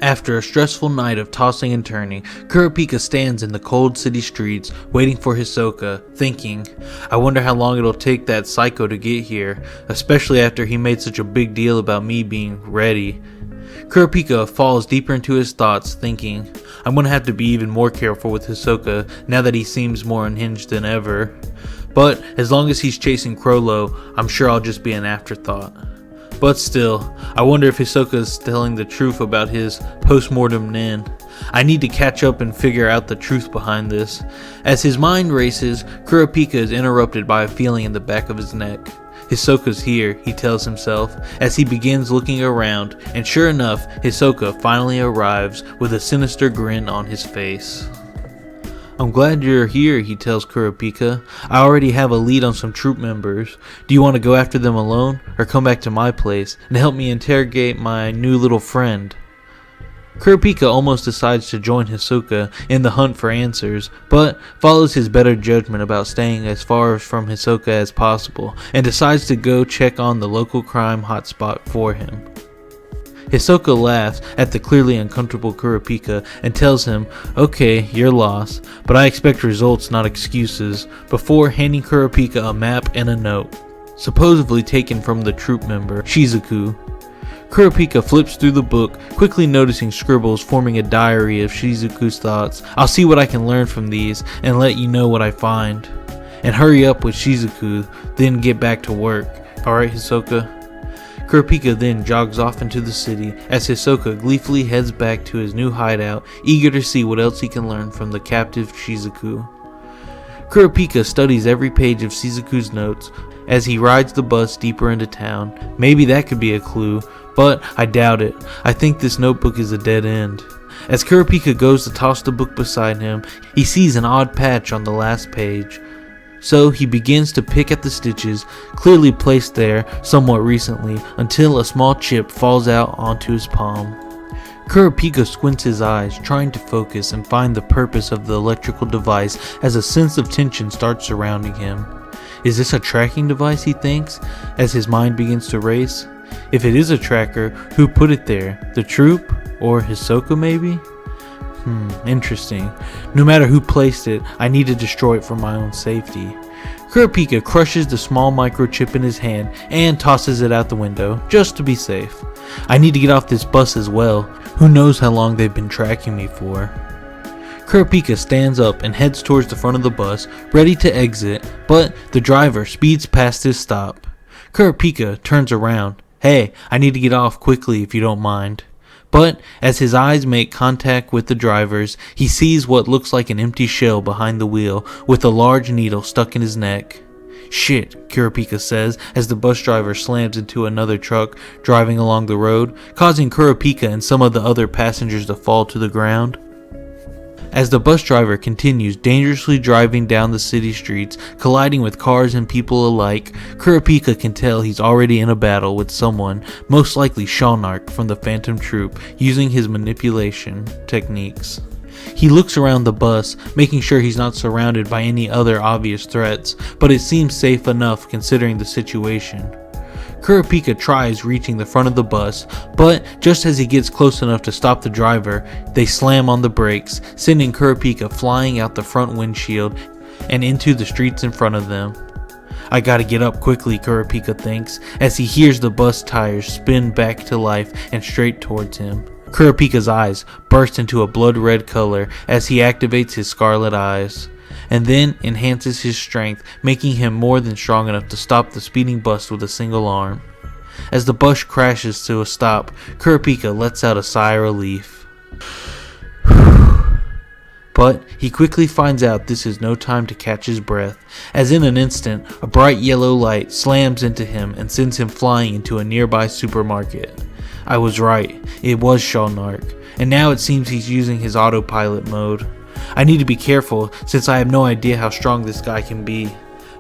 After a stressful night of tossing and turning, Kurapika stands in the cold city streets waiting for Hisoka, thinking, I wonder how long it'll take that psycho to get here, especially after he made such a big deal about me being ready. Kurapika falls deeper into his thoughts, thinking, I'm gonna have to be even more careful with Hisoka now that he seems more unhinged than ever. But as long as he's chasing Crollo, I'm sure I'll just be an afterthought. But still, I wonder if Hisoka is telling the truth about his post-mortem nin. I need to catch up and figure out the truth behind this. As his mind races, Kurapika is interrupted by a feeling in the back of his neck. Hisoka's here, he tells himself, as he begins looking around, and sure enough, Hisoka finally arrives with a sinister grin on his face. I'm glad you're here, he tells Kurapika. I already have a lead on some troop members. Do you want to go after them alone, or come back to my place and help me interrogate my new little friend? Kurapika almost decides to join Hisoka in the hunt for answers, but follows his better judgment about staying as far from Hisoka as possible, and decides to go check on the local crime hotspot for him. Hisoka laughs at the clearly uncomfortable Kurapika and tells him, okay, you're lost, but I expect results, not excuses, before handing Kurapika a map and a note, supposedly taken from the troop member, Shizuku. Kurapika flips through the book, quickly noticing scribbles forming a diary of Shizuku's thoughts. I'll see what I can learn from these and let you know what I find. And hurry up with Shizuku, then get back to work. Alright, Hisoka? Kurapika then jogs off into the city as Hisoka gleefully heads back to his new hideout, eager to see what else he can learn from the captive Shizuku. Kurapika studies every page of Shizuku's notes as he rides the bus deeper into town. Maybe that could be a clue, but I doubt it. I think this notebook is a dead end. As Kurapika goes to toss the book beside him, he sees an odd patch on the last page. So he begins to pick at the stitches, clearly placed there somewhat recently, until a small chip falls out onto his palm. Kurapika squints his eyes, trying to focus and find the purpose of the electrical device as a sense of tension starts surrounding him. Is this a tracking device, he thinks, as his mind begins to race? If it is a tracker, who put it there? The troop? Or Hisoka maybe? Interesting. No matter who placed it, I need to destroy it for my own safety. Kurapika crushes the small microchip in his hand and tosses it out the window, just to be safe. I need to get off this bus as well. Who knows how long they've been tracking me for. Kurapika stands up and heads towards the front of the bus, ready to exit, but the driver speeds past his stop. Kurapika turns around. Hey, I need to get off quickly if you don't mind. But as his eyes make contact with the driver's, he sees what looks like an empty shell behind the wheel with a large needle stuck in his neck. Shit, Kurapika says as the bus driver slams into another truck driving along the road, causing Kurapika and some of the other passengers to fall to the ground. As the bus driver continues dangerously driving down the city streets, colliding with cars and people alike, Kurapika can tell he's already in a battle with someone, most likely Shawnark from the Phantom Troop, using his manipulation techniques. He looks around the bus, making sure he's not surrounded by any other obvious threats, but it seems safe enough considering the situation. Kurapika tries reaching the front of the bus, but just as he gets close enough to stop the driver, they slam on the brakes, sending Kurapika flying out the front windshield and into the streets in front of them. I gotta get up quickly, Kurapika thinks, as he hears the bus tires spin back to life and straight towards him. Kurapika's eyes burst into a blood red color as he activates his scarlet eyes, and then enhances his strength, making him more than strong enough to stop the speeding bus with a single arm. As the bus crashes to a stop, Kurapika lets out a sigh of relief. But he quickly finds out this is no time to catch his breath, as in an instant, a bright yellow light slams into him and sends him flying into a nearby supermarket. I was right, it was Shawnark, and now it seems he's using his autopilot mode. I need to be careful since I have no idea how strong this guy can be.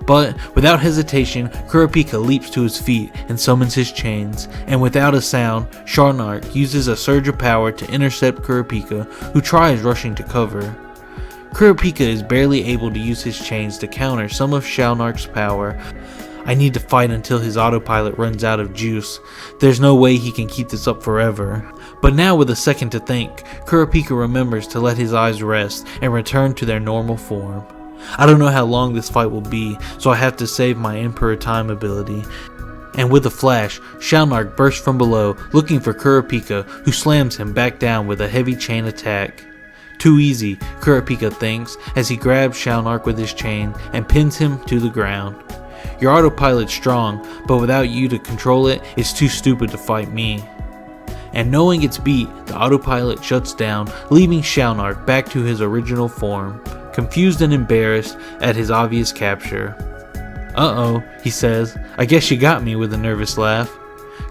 But without hesitation, Kurapika leaps to his feet and summons his chains, and without a sound, Shawnark uses a surge of power to intercept Kurapika, who tries rushing to cover. Kurapika is barely able to use his chains to counter some of Shawnark's power. I need to fight until his autopilot runs out of juice. There's no way he can keep this up forever. But now with a second to think, Kurapika remembers to let his eyes rest and return to their normal form. I don't know how long this fight will be, so I have to save my Emperor Time ability. And with a flash, Shalnark bursts from below looking for Kurapika, who slams him back down with a heavy chain attack. Too easy, Kurapika thinks as he grabs Shalnark with his chain and pins him to the ground. Your autopilot's strong, but without you to control it, it's too stupid to fight me. And knowing it's beat, the autopilot shuts down, leaving Shalnark back to his original form, confused and embarrassed at his obvious capture. "Uh-oh," he says, "I guess you got me," with a nervous laugh.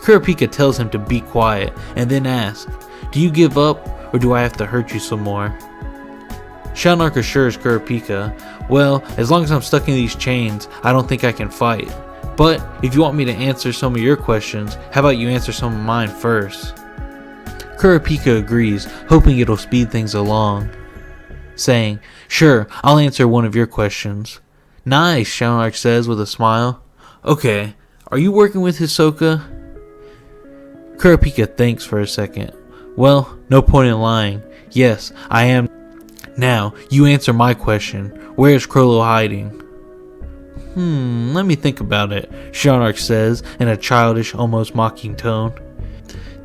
Kurapika tells him to be quiet and then asks, "Do you give up, or do I have to hurt you some more?" Shalnark assures Kurapika, "Well, as long as I'm stuck in these chains, I don't think I can fight. But if you want me to answer some of your questions, how about you answer some of mine first?" Kurapika agrees, hoping it'll speed things along, saying, "Sure, I'll answer one of your questions." "Nice," Shalnark says with a smile. "Okay, are you working with Hisoka?" Kurapika thinks for a second. "Well, no point in lying. Yes, I am. Now, you answer my question. Where is Chrollo hiding?" Let me think about it," Shalnark says in a childish, almost mocking tone.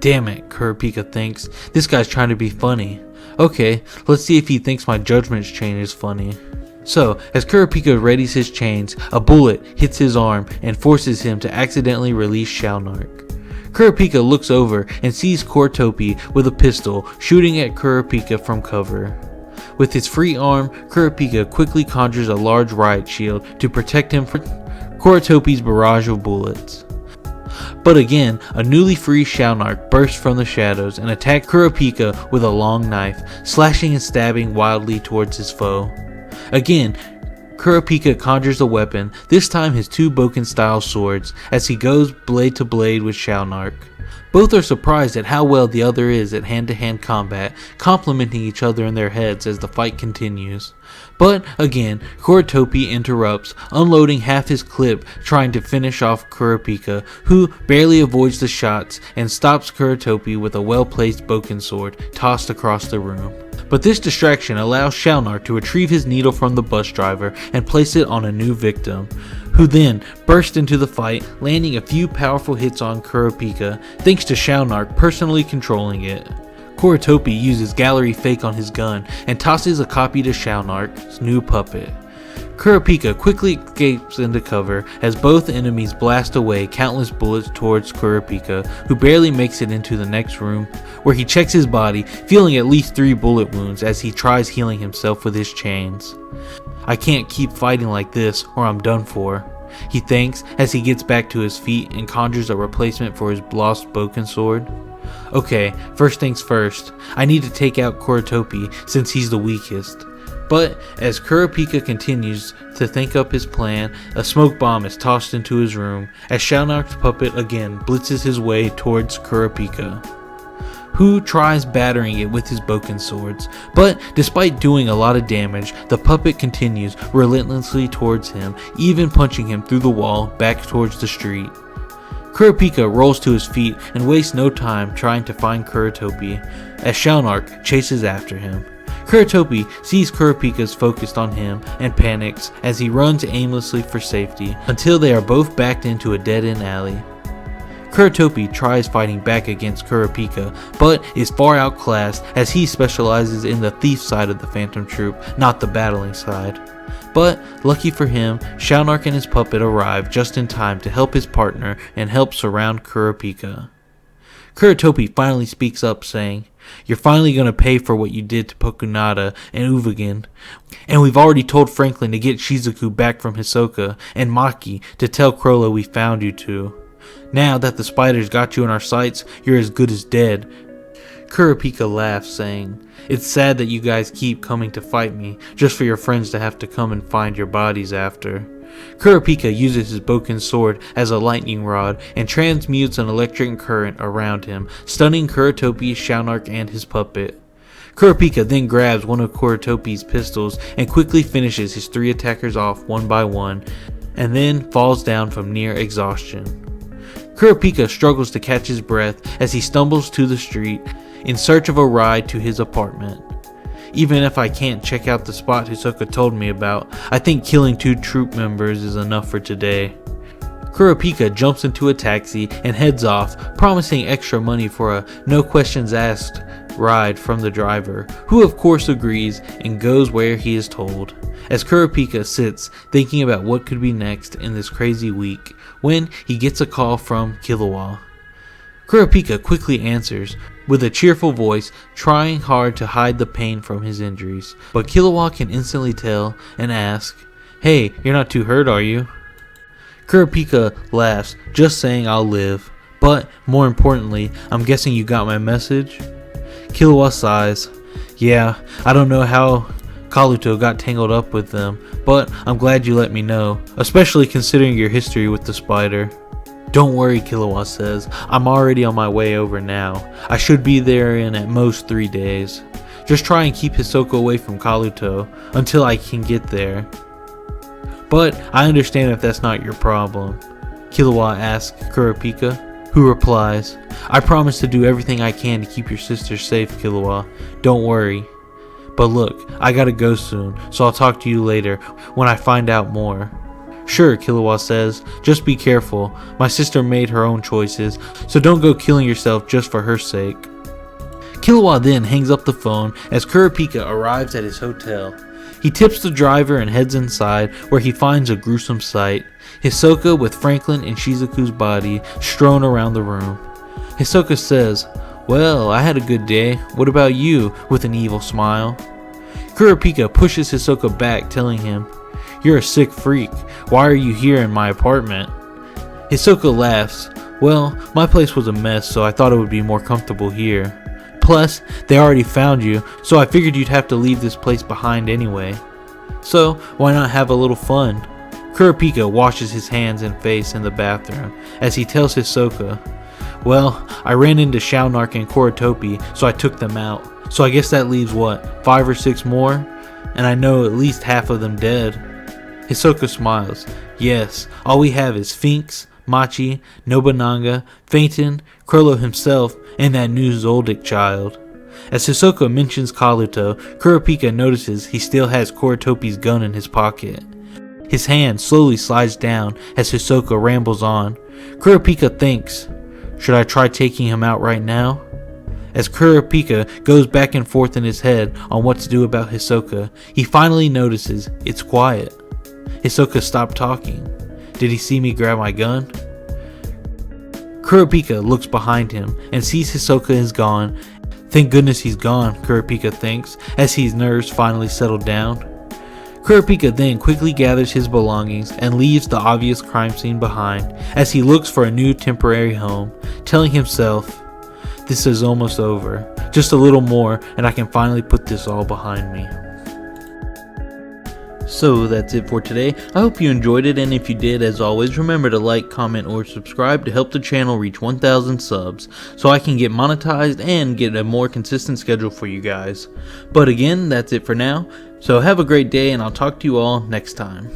Damn it, Kurapika thinks. This guy's trying to be funny. Okay, let's see if he thinks my judgment's chain is funny. So, as Kurapika readies his chains, a bullet hits his arm and forces him to accidentally release Shalnark. Kurapika looks over and sees Kurapika with a pistol shooting at Kurapika from cover. With his free arm, Kurapika quickly conjures a large riot shield to protect him from Kurapika's barrage of bullets. But again, a newly free Shalnark bursts from the shadows and attacks Kurapika with a long knife, slashing and stabbing wildly towards his foe. Again, Kurapika conjures a weapon, this time his two Boken-style swords, as he goes blade to blade with Shalnark. Both are surprised at how well the other is at hand-to-hand combat, complimenting each other in their heads as the fight continues. But again, Kurapika interrupts, unloading half his clip trying to finish off Kurapika, who barely avoids the shots and stops Kurapika with a well-placed Boken sword tossed across the room. But this distraction allows Shalnark to retrieve his needle from the bus driver and place it on a new victim, who then burst into the fight, landing a few powerful hits on Kurapika, thanks to Shalnark personally controlling it. Kurapika uses gallery fake on his gun and tosses a copy to Shalnark's new puppet. Kurapika quickly escapes into cover as both enemies blast away countless bullets towards Kurapika, who barely makes it into the next room, where he checks his body, feeling at least 3 bullet wounds as he tries healing himself with his chains. "I can't keep fighting like this or I'm done for," he thinks as he gets back to his feet and conjures a replacement for his lost Boken sword. Okay, first things first, I need to take out Kurapika since he's the weakest. But as Kurapika continues to think up his plan, a smoke bomb is tossed into his room as Shalnark's puppet again blitzes his way towards Kurapika, who tries battering it with his Boken swords. But despite doing a lot of damage, the puppet continues relentlessly towards him, even punching him through the wall back towards the street. Kurapika rolls to his feet and wastes no time trying to find Kurapika as Shalnark chases after him. Kurapika sees Kurapika's focused on him and panics as he runs aimlessly for safety until they are both backed into a dead-end alley. Kurapika tries fighting back against Kurapika, but is far outclassed as he specializes in the thief side of the Phantom Troupe, not the battling side. But, lucky for him, Shalnark and his puppet arrive just in time to help his partner and help surround Kurapika. Kurapika finally speaks up saying, "You're finally going to pay for what you did to Pokunada and Uvagen, and we've already told Franklin to get Shizuku back from Hisoka and Maki to tell Chrollo we found you two. Now that the spiders got you in our sights, you're as good as dead." Kurapika laughs, saying, "It's sad that you guys keep coming to fight me, just for your friends to have to come and find your bodies after." Kurapika uses his Boken sword as a lightning rod and transmutes an electric current around him, stunning Kurapika, Shalnark, and his puppet. Kurapika then grabs one of Kurapika's pistols and quickly finishes his 3 attackers off one by one, and then falls down from near exhaustion. Kurapika struggles to catch his breath as he stumbles to the street in search of a ride to his apartment. Even if I can't check out the spot Hisoka told me about, I think killing 2 troop members is enough for today. Kurapika jumps into a taxi and heads off, promising extra money for a no questions asked ride from the driver, who of course agrees and goes where he is told. As Kurapika sits thinking about what could be next in this crazy week, when he gets a call from Killua. Kurapika quickly answers with a cheerful voice, trying hard to hide the pain from his injuries, but Killua can instantly tell and ask, "Hey, you're not too hurt, are you?" Kurapika laughs, just saying I'll live, but more importantly, I'm guessing you got my message? Killua sighs, yeah, I don't know how Kaluto got tangled up with them, but I'm glad you let me know, especially considering your history with the spider. Don't worry, Killua says, I'm already on my way over now. I should be there in at most 3 days. Just try and keep Hisoka away from Kaluto until I can get there. But I understand if that's not your problem. Killua asks Kurapika, who replies, I promise to do everything I can to keep your sister safe, Killua. Don't worry. But look, I gotta go soon, so I'll talk to you later when I find out more. Sure, Killua says, just be careful. My sister made her own choices, so don't go killing yourself just for her sake. Killua then hangs up the phone as Kurapika arrives at his hotel. He tips the driver and heads inside, where he finds a gruesome sight. Hisoka with Franklin and Shizuku's body strewn around the room. Hisoka says, well, I had a good day. What about you? With an evil smile. Kurapika pushes Hisoka back, telling him, you're a sick freak. Why are you here in my apartment? Hisoka laughs. Well, my place was a mess, so I thought it would be more comfortable here. Plus, they already found you, so I figured you'd have to leave this place behind anyway. So, why not have a little fun? Kurapika washes his hands and face in the bathroom as he tells Hisoka, well, I ran into Shaunark and Kuratopi, so I took them out. So I guess that leaves what, 5 or 6 more? And I know at least half of them dead. Hisoka smiles. Yes, all we have is Finks, Machi, Nobunaga, Phaeton, Krollo himself, and that new Zoldyck child. As Hisoka mentions Kaluto, Kurapika notices he still has Kuratopi's gun in his pocket. His hand slowly slides down as Hisoka rambles on. Kurapika thinks, should I try taking him out right now? As Kurapika goes back and forth in his head on what to do about Hisoka, he finally notices it's quiet. Hisoka stopped talking. Did he see me grab my gun? Kurapika looks behind him and sees Hisoka is gone. Thank goodness he's gone, Kurapika thinks, as his nerves finally settled down. Kurapika then quickly gathers his belongings and leaves the obvious crime scene behind as he looks for a new temporary home, telling himself, this is almost over. Just a little more and I can finally put this all behind me. So that's it for today. I hope you enjoyed it, and if you did, as always, remember to like, comment, or subscribe to help the channel reach 1,000 subs so I can get monetized and get a more consistent schedule for you guys. But again, that's it for now. So have a great day, and I'll talk to you all next time.